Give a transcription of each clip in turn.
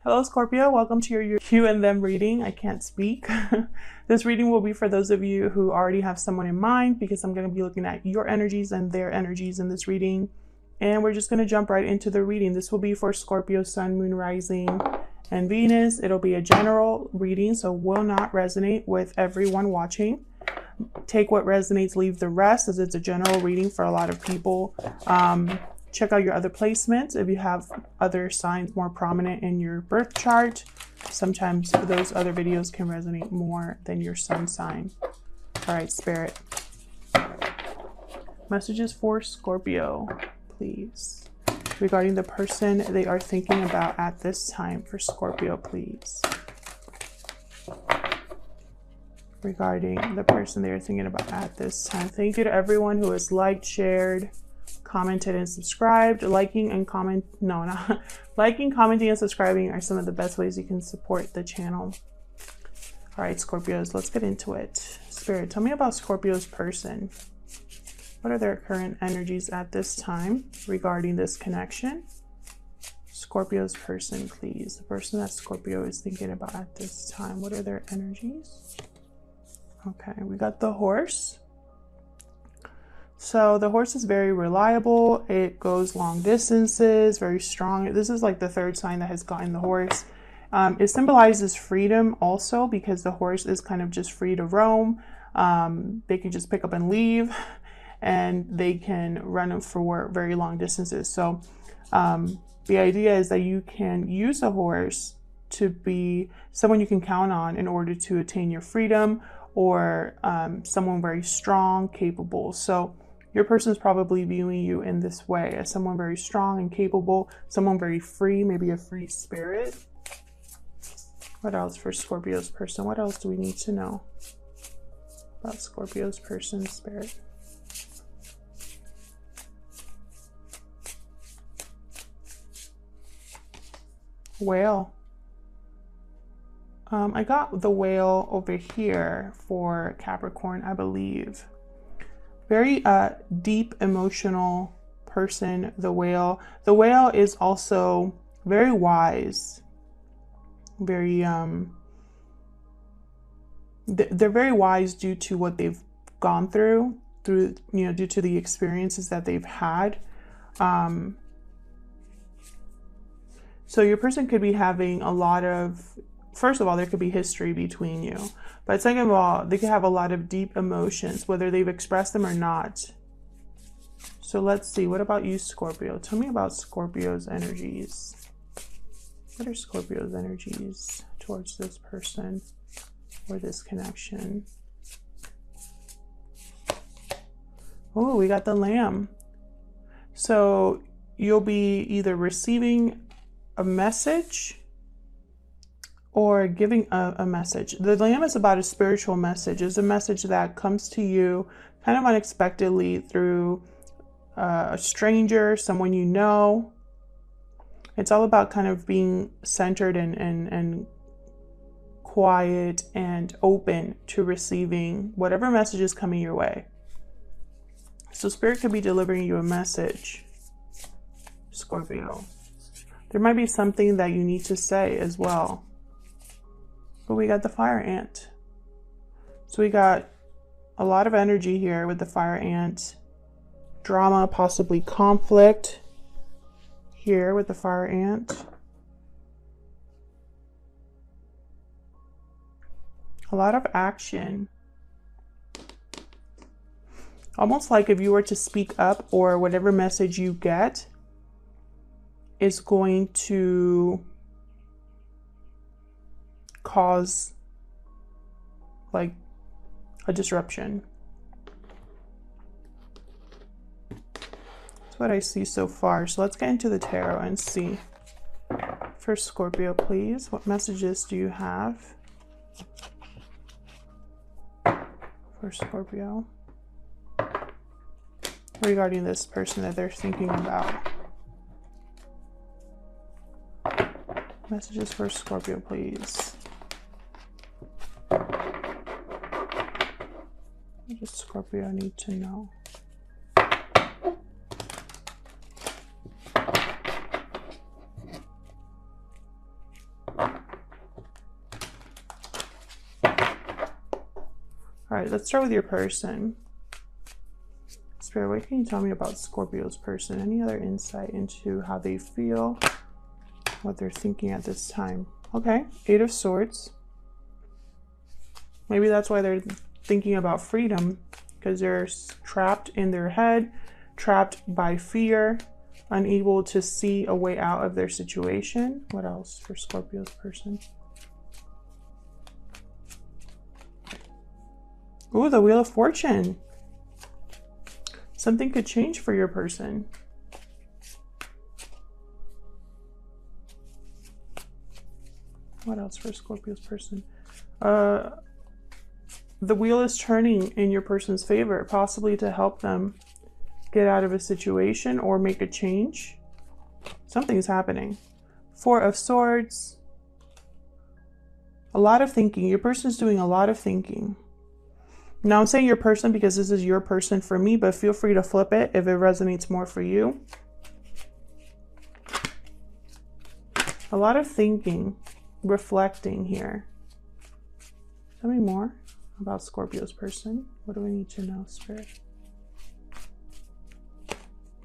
Hello Scorpio, welcome to your you and them reading. I can't speak. This reading will be for those of you who already have someone in mind, because I'm going to be looking at your energies and their energies in this reading. And we're just going to jump right into the reading. This will be for Scorpio, Sun, Moon, Rising, and Venus. It'll be a general reading, so will not resonate with everyone watching. Take what resonates, leave the rest, as it's a general reading for a lot of people. Check out your other placements if you have other signs more prominent in your birth chart. Sometimes those other videos can resonate more than your sun sign. All right, Spirit. Messages for Scorpio, please. Regarding the person they are thinking about at this time for Scorpio, please. Regarding the person they are thinking about at this time. Thank you to everyone who has liked, shared, commented, and subscribed. Liking, commenting, and subscribing are some of the best ways you can support the channel. All right, Scorpios, let's get into it. Spirit, tell me about Scorpio's person. What are their current energies at this time regarding this connection? Scorpio's person, please. The person that Scorpio is thinking about at this time. What are their energies? Okay, we got the horse. So the horse is very reliable. It goes long distances, very strong. This is like the third sign that has gotten the horse. It symbolizes freedom also, because the horse is kind of just free to roam. They can just pick up and leave, and they can run for very long distances. So the idea is that you can use a horse to be someone you can count on in order to attain your freedom, or someone very strong, capable. So your person is probably viewing you in this way, as someone very strong and capable, someone very free, maybe a free spirit. What else for Scorpio's person? What else do we need to know about Scorpio's person, Spirit? Whale. I got the whale over here for Capricorn, I believe. Very deep emotional person, the whale. The whale is also very wise. Very they're very wise due to what they've gone through, due to the experiences that they've had. So your person could be having a lot of, first of all, there could be history between you. But second of all, they could have a lot of deep emotions, whether they've expressed them or not. So let's see. What about you, Scorpio? Tell me about Scorpio's energies. What are Scorpio's energies towards this person or this connection? Oh, we got the Lamb. So you'll be either receiving a message or giving a message. The Lamb is about a spiritual message. It's a message that comes to you kind of unexpectedly through a stranger, someone you know. It's all about kind of being centered and quiet and open to receiving whatever message is coming your way. So Spirit could be delivering you a message, Scorpio. There might be something that you need to say as well. But we got the fire ant. So we got a lot of energy here with the fire ant. Drama, possibly conflict here with the fire ant. A lot of action. Almost like if you were to speak up, or whatever message you get is going to cause like a disruption. That's what I see so far. So let's get into the tarot and see. For Scorpio, please, what messages do you have for Scorpio regarding this person that they're thinking about? Messages for Scorpio, please. What does Scorpio need to know? All right, let's start with your person. Spirit, what can you tell me about Scorpio's person? Any other insight into how they feel, what they're thinking at this time? Okay, 8 of Swords. Maybe that's why they're thinking about freedom, because they're trapped in their head, trapped by fear, unable to see a way out of their situation. What else for Scorpio's person? Ooh, the Wheel of Fortune. Something could change for your person. What else for Scorpio's person? The wheel is turning in your person's favor, possibly to help them get out of a situation or make a change. Something's happening. 4 of Swords. A lot of thinking. Your person's doing a lot of thinking. Now I'm saying your person because this is your person for me, but feel free to flip it if it resonates more for you. A lot of thinking, reflecting here. Tell me more about Scorpio's person. What do we need to know, Spirit?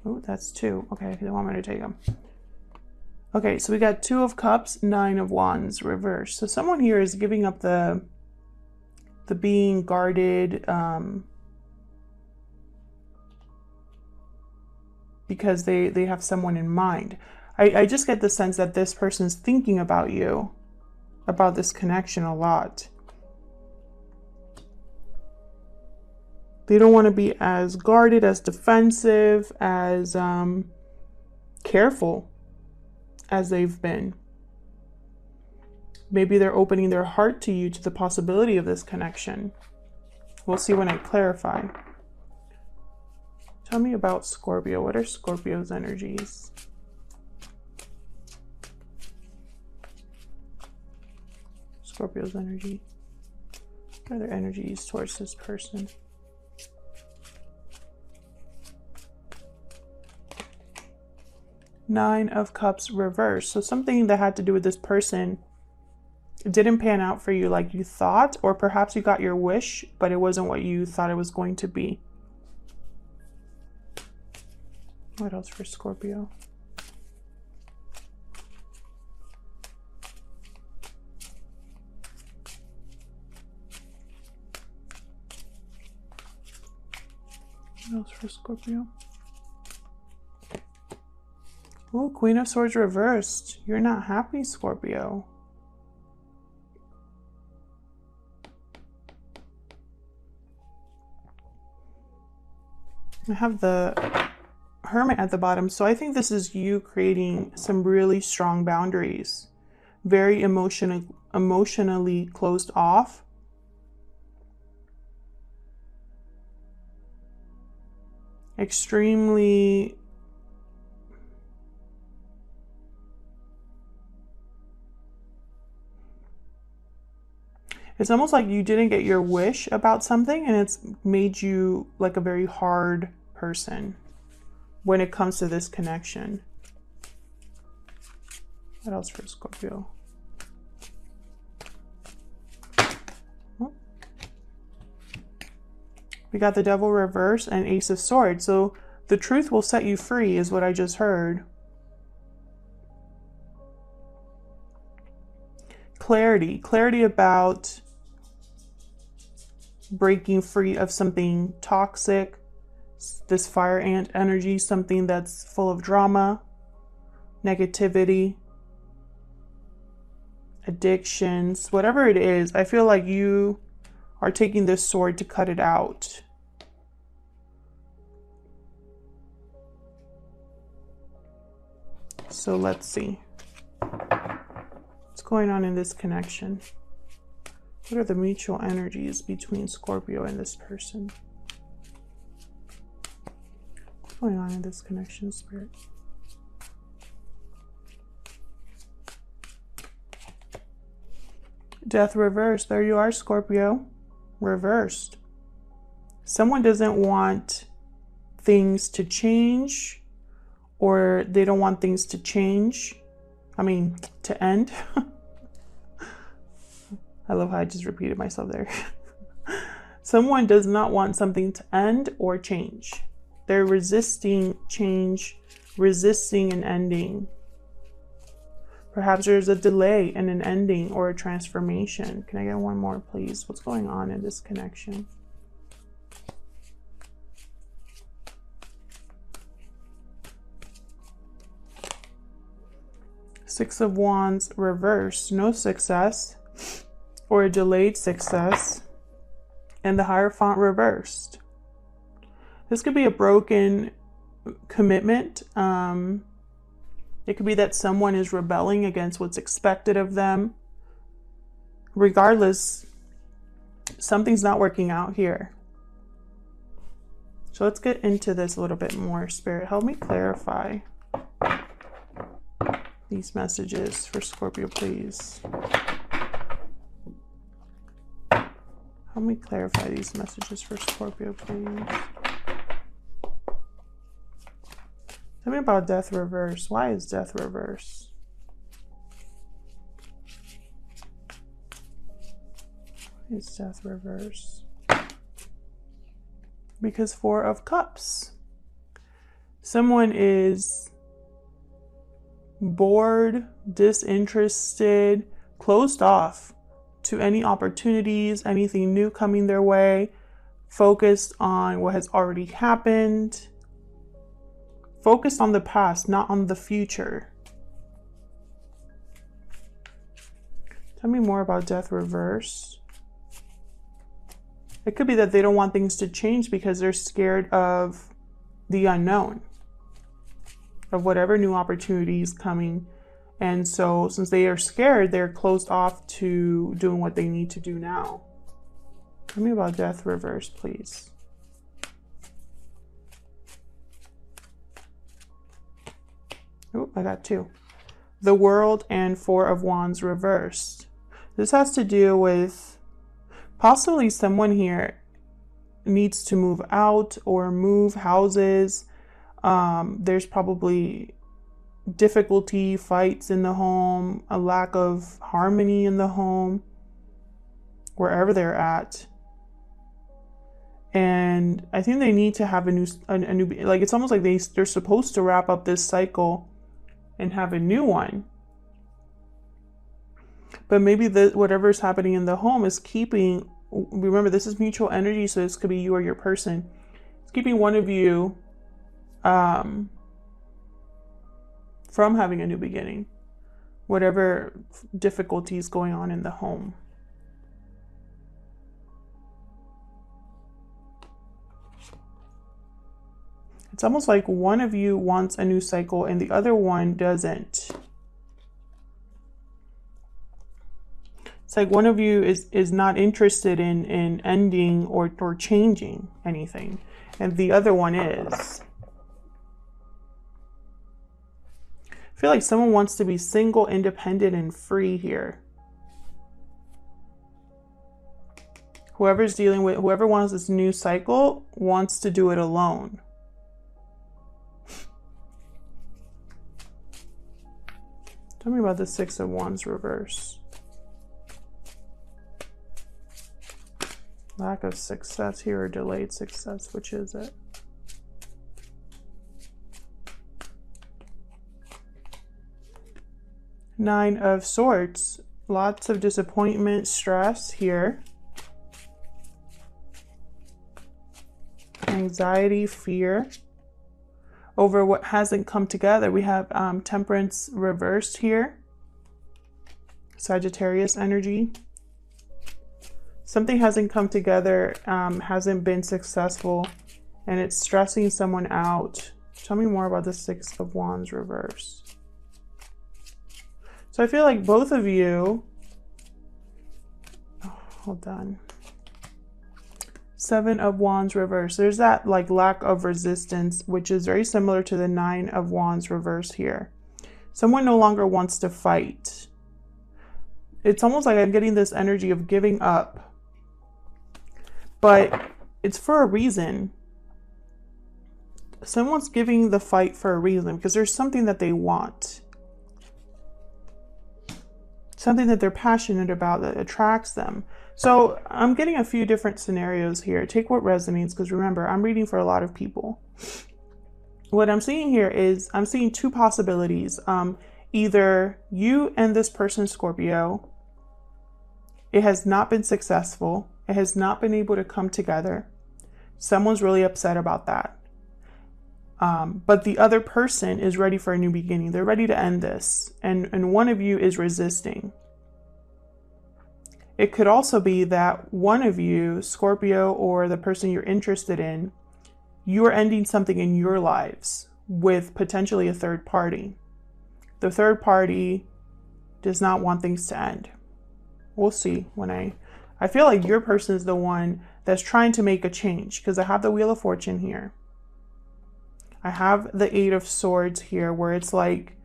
Oh, that's 2. Okay, they want me to take them. Okay, so we got 2 of Cups, 9 of Wands, reverse. So someone here is giving up the being guarded because they have someone in mind. I just get the sense that this person's thinking about you, about this connection a lot. They don't want to be as guarded, as defensive, as careful as they've been. Maybe they're opening their heart to you, to the possibility of this connection. We'll see when I clarify. Tell me about Scorpio. What are Scorpio's energies? Scorpio's energy. What are their energies towards this person? Nine of Cups reverse. So something that had to do with this person didn't pan out for you like you thought, or perhaps you got your wish, but it wasn't what you thought it was going to be. What else for Scorpio? What else for Scorpio? Oh, Queen of Swords reversed. You're not happy, Scorpio. I have the Hermit at the bottom. So I think this is you creating some really strong boundaries. Very emotionally closed off. Extremely it's almost like you didn't get your wish about something and it's made you like a very hard person when it comes to this connection. What else for Scorpio? Oh. We got the Devil reverse and Ace of Swords. So the truth will set you free is what I just heard. Clarity about breaking free of something toxic, this fire ant energy, something that's full of drama, negativity, addictions, whatever it is. I feel like you are taking this sword to cut it out. So let's see. What's going on in this connection? What are the mutual energies between Scorpio and this person? What's going on in this connection, Spirit? Death reversed. There you are, Scorpio. Reversed. Someone doesn't want things to change, or they don't want things to change. I mean, to end. I love how I just repeated myself there. Someone does not want something to end or change. They're resisting change, resisting an ending. Perhaps there's a delay in an ending or a transformation. Can I get one more, please? What's going on in this connection? Six of Wands reversed, no success or a delayed success, and the Hierophant reversed. This could be a broken commitment. It could be that someone is rebelling against what's expected of them. Regardless, something's not working out here. So let's get into this a little bit more. Spirit, help me clarify these messages for Scorpio, please. Help me clarify these messages for Scorpio, please. Tell me about death reverse. Why is death reverse? Why is death reverse? Because Four of Cups. Someone is bored, disinterested, closed off to any opportunities, anything new coming their way, focused on what has already happened. Focused on the past, not on the future. Tell me more about death reverse. It could be that they don't want things to change because they're scared of the unknown, of whatever new opportunity is coming. And so since they are scared, they're closed off to doing what they need to do now. Tell me about death reverse, please. Oh, I got two. The World and Four of Wands reversed. This has to do with possibly someone here needs to move out or move houses. There's probably difficulty, fights in the home, a lack of harmony in the home, wherever they're at. And I think they need to have a new, like it's almost like they're supposed to wrap up this cycle and have a new one. But maybe whatever's happening in the home is keeping, remember this is mutual energy, so this could be you or your person. It's keeping one of you from having a new beginning, whatever difficulties going on in the home. It's almost like one of you wants a new cycle and the other one doesn't. It's like one of you is not interested in ending or changing anything, and the other one is. I feel like someone wants to be single, independent, and free here. Whoever's dealing with, whoever wants this new cycle wants to do it alone. Tell me about the Six of Wands reverse. Lack of success here or delayed success, which is it? Nine of Swords. Lots of disappointment, stress here. Anxiety, fear over what hasn't come together. We have Temperance reversed here. Sagittarius energy. Something hasn't come together, hasn't been successful, and it's stressing someone out. Tell me more about the Six of Wands reverse. So I feel like both of you, hold on. Seven of Wands reverse. There's that like lack of resistance, which is very similar to the Nine of Wands reverse here. Someone no longer wants to fight. It's almost like I'm getting this energy of giving up, but it's for a reason. Someone's giving the fight for a reason because there's something that they want. something that they're passionate about that attracts them. So I'm getting a few different scenarios here. Take what resonates, because remember, I'm reading for a lot of people. What I'm seeing here is I'm seeing two possibilities. Either you and this person, Scorpio, it has not been successful. It has not been able to come together. Someone's really upset about that. But the other person is ready for a new beginning. They're ready to end this. And one of you is resisting. It could also be that one of you, Scorpio, or the person you're interested in, you are ending something in your lives with potentially a third party. The third party does not want things to end. We'll see. When I feel like your person is the one that's trying to make a change, because I have the Wheel of Fortune here. I have the Eight of Swords here, where it's like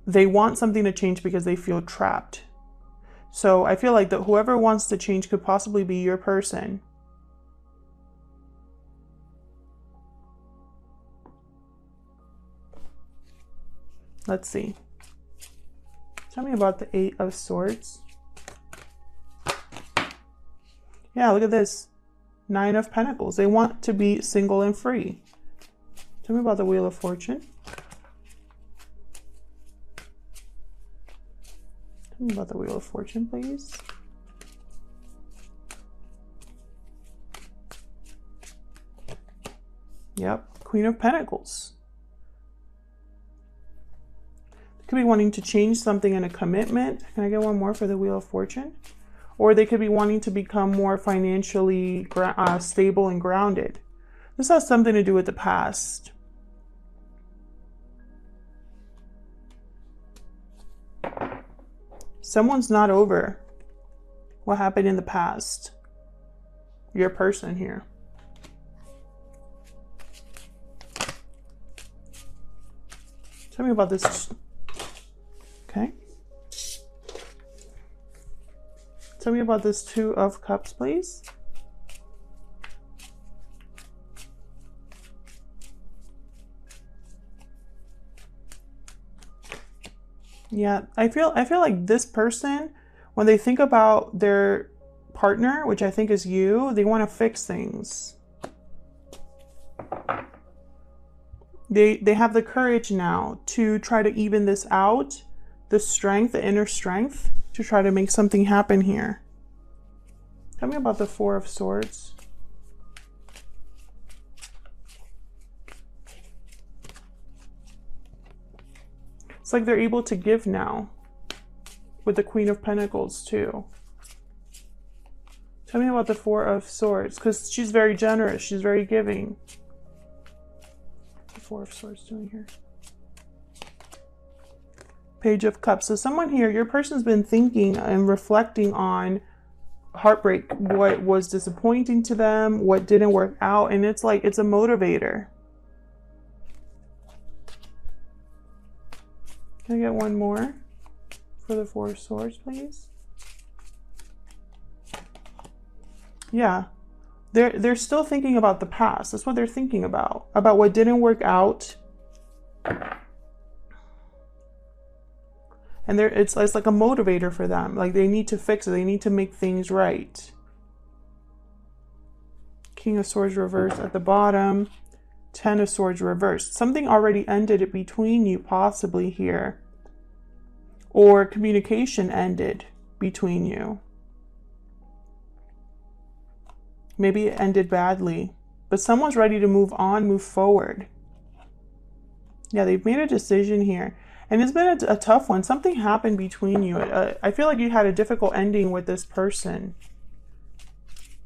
they want something to change because they feel trapped. So I feel like that whoever wants to change could possibly be your person. Let's see. Tell me about the Eight of Swords. Yeah, look at this. Nine of Pentacles. They want to be single and free. Tell me about the Wheel of Fortune. Tell me about the Wheel of Fortune, please. Yep, Queen of Pentacles. They could be wanting to change something in a commitment. Can I get one more for the Wheel of Fortune? Or they could be wanting to become more financially stable and grounded. This has something to do with the past. Someone's not over what happened in the past. Your person here. Tell me about this. Okay. Tell me about this Two of Cups, please. Yeah, I feel like this person, when they think about their partner, which I think is you, they want to fix things. They have the courage now to try to even this out, the strength, the inner strength, to try to make something happen here. Tell me about the Four of Swords. It's like they're able to give now with the Queen of Pentacles too. Tell me about the Four of Swords, because she's very generous. She's very giving. What's the Four of Swords doing here? Page of Cups. So someone here, your person's been thinking and reflecting on heartbreak, what was disappointing to them, what didn't work out, and it's like it's a motivator. Can I get one more for the Four of Swords, please? Yeah, they're still thinking about the past. That's what they're thinking about what didn't work out. And it's like a motivator for them. Like they need to fix it. They need to make things right. King of Swords reversed at the bottom. Ten of Swords reversed. Something already ended between you possibly here. Or communication ended between you. Maybe it ended badly. But someone's ready to move on, move forward. Yeah, they've made a decision here. And it's been a tough one. Something happened between you. I feel like you had a difficult ending with this person.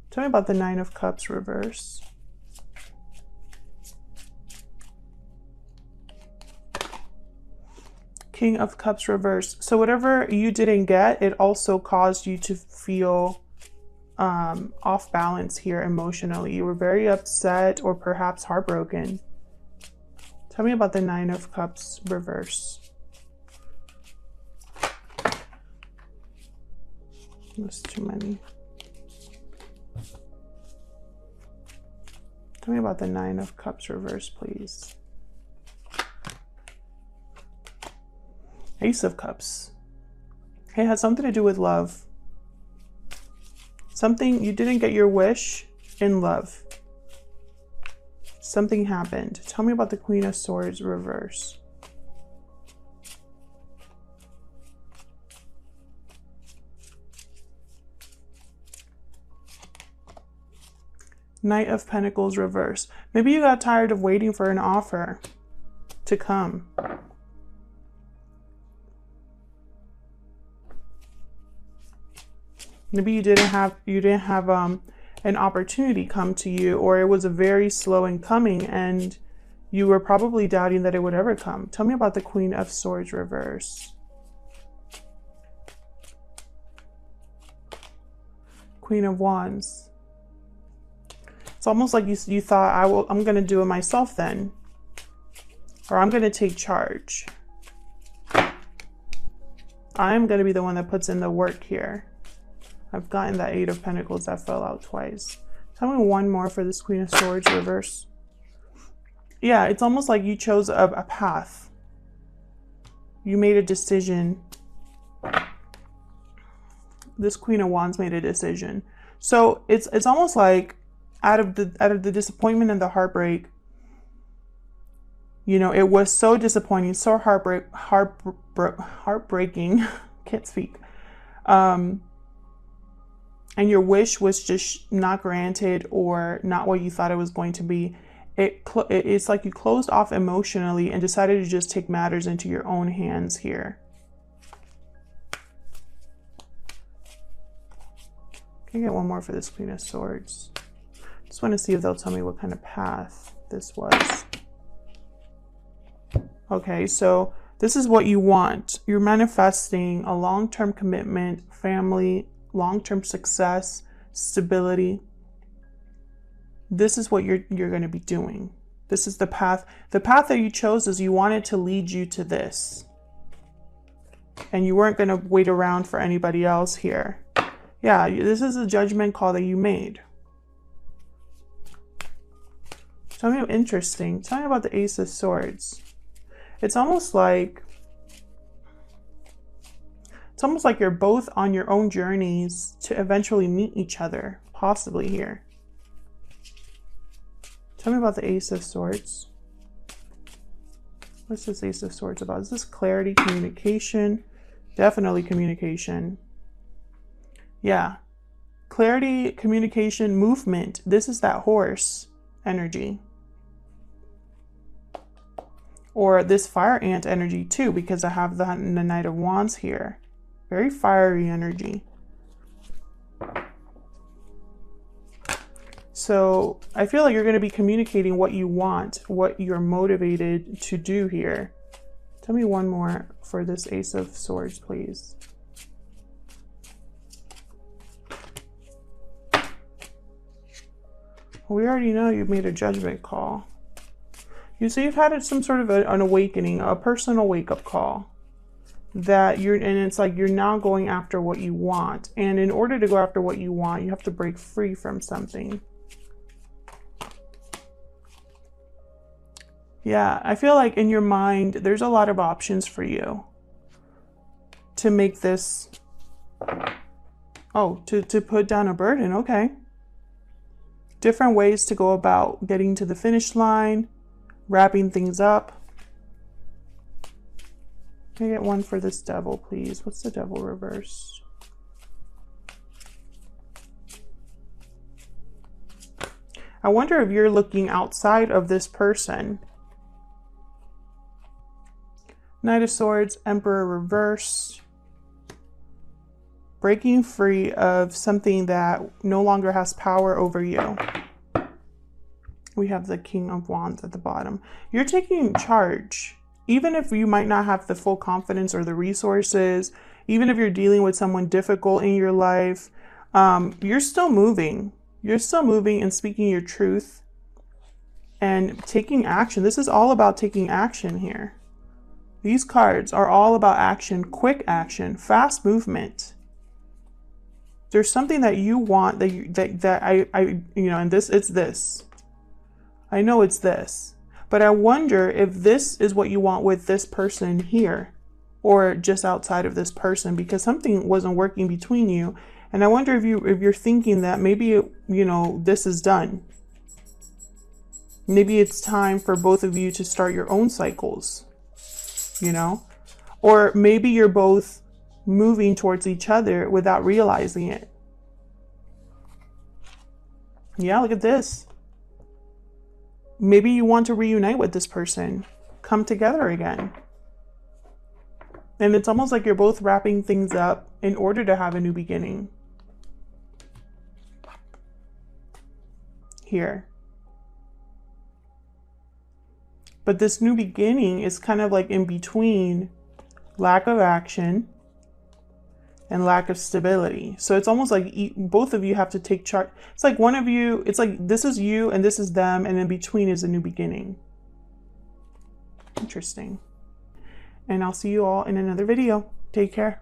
Tell me about the Nine of Cups reverse. King of Cups reverse. So whatever you didn't get, it also caused you to feel off balance here emotionally. You were very upset or perhaps heartbroken. Tell me about the Nine of Cups reverse. That's too many. Tell me about the Nine of Cups reverse, please. Ace of Cups. It has something to do with love. Something, you didn't get your wish in love. Something happened. Tell me about the Queen of Swords reverse. Knight of Pentacles reverse. Maybe you got tired of waiting for an offer to come. Maybe you didn't have an opportunity come to you, or it was a very slow in coming and you were probably doubting that it would ever come. Tell me about the Queen of Swords reverse. Queen of Wands. It's almost like you thought, I'm going to do it myself then. Or I'm going to take charge. I'm going to be the one that puts in the work here. I've gotten that Eight of Pentacles that fell out twice. Tell me one more for this Queen of Swords reverse. Yeah, it's almost like you chose a path. You made a decision. This Queen of Wands made a decision. So it's almost like out of the disappointment and the heartbreak, you know, it was so disappointing, so heartbreaking. Can't speak. And your wish was just not granted or not what you thought it was going to be. It's like you closed off emotionally and decided to just take matters into your own hands here. Can I get one more for this Queen of Swords? Just want to see if they'll tell me what kind of path this was. Okay, so this is what you want. You're manifesting a long-term commitment, family, long-term success, stability. This is what you're going to be doing. This is the path. The path that you chose is you wanted to lead you to this. And you weren't going to wait around for anybody else here. Yeah, this is a judgment call that you made. Tell me interesting. Tell me about the Ace of Swords. It's almost like you're both on your own journeys to eventually meet each other, possibly here. Tell me about the Ace of Swords. What's this Ace of Swords about? Is this clarity, communication? Definitely communication. Yeah. Clarity, communication, movement. This is that horse energy. Or this fire ant energy too, because I have the Knight of Wands here. Very fiery energy. So I feel like you're going to be communicating what you want, what you're motivated to do here. Tell me one more for this Ace of Swords, please. We already know you've made a judgment call. You see, you've had some sort of an awakening, a personal wake-up call. And it's like you're now going after what you want. And in order to go after what you want, you have to break free from something. Yeah, I feel like in your mind, there's a lot of options for you to make this, to put down a burden. Okay. Different ways to go about getting to the finish line, wrapping things up. Can I get one for this Devil, please? What's the Devil reverse? I wonder if you're looking outside of this person. Knight of Swords, Emperor reverse. Breaking free of something that no longer has power over you. We have the King of Wands at the bottom. You're taking charge. Even if you might not have the full confidence or the resources, even if you're dealing with someone difficult in your life, you're still moving. You're still moving and speaking your truth and taking action. This is all about taking action here. These cards are all about action, quick action, fast movement. There's something that you want and it's this. I know it's this. But I wonder if this is what you want with this person here. or just outside of this person, because something wasn't working between you. And I wonder if you're thinking that maybe, you know, this is done. Maybe it's time for both of you to start your own cycles, you know? Or maybe you're both moving towards each other without realizing it. Yeah, look at this. Maybe you want to reunite with this person, come together again. And it's almost like you're both wrapping things up in order to have a new beginning. Here. But this new beginning is kind of like in between lack of action and lack of stability. So it's almost like both of you have to take charge. It's like one of you, it's like this is you and this is them, and in between is a new beginning. Interesting. And I'll see you all in another video. Take care.